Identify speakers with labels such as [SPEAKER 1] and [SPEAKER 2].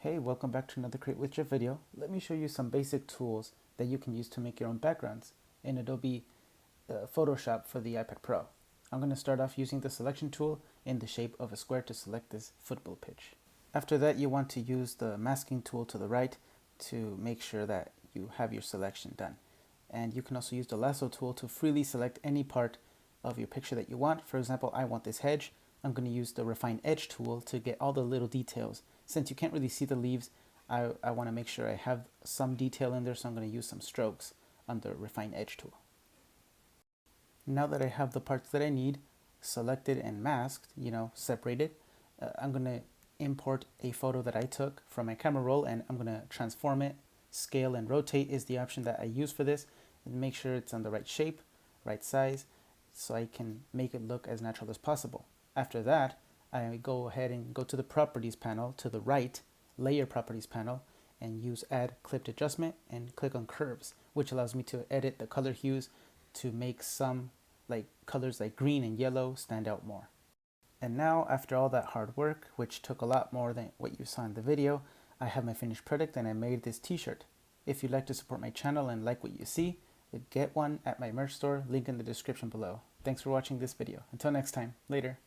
[SPEAKER 1] Hey, welcome back to another Create with J.I.P video. Let me show you some basic tools that you can use to make your own backgrounds in Adobe Photoshop for the iPad Pro. I'm going to start off using the selection tool in the shape of a square to select this football pitch. After that, you want to use the masking tool to the right to make sure that you have your selection done. And you can also use the lasso tool to freely select any part of your picture that you want. For example, I want this hedge. I'm going to use the refine edge tool to get all the little details. Since you can't really see the leaves, I want to make sure I have some detail in there, so I'm going to use some strokes on the refine edge tool. Now that I have the parts that I need selected and masked, separated, I'm going to import a photo that I took from my camera roll, and I'm going to transform it. Scale and rotate is the option that I use for this, and make sure it's on the right shape, right size, so I can make it look as natural as possible. After that, I go ahead and go to the properties panel to the right, layer properties panel, and use add clipped adjustment and click on curves, which allows me to edit the color hues to make some colors like green and yellow stand out more. And now, after all that hard work, which took a lot more than what you saw in the video, I have my finished product and I made this t-shirt. If you'd like to support my channel and like what you see, get one at my merch store, link in the description below. Thanks for watching this video. Until next time, later.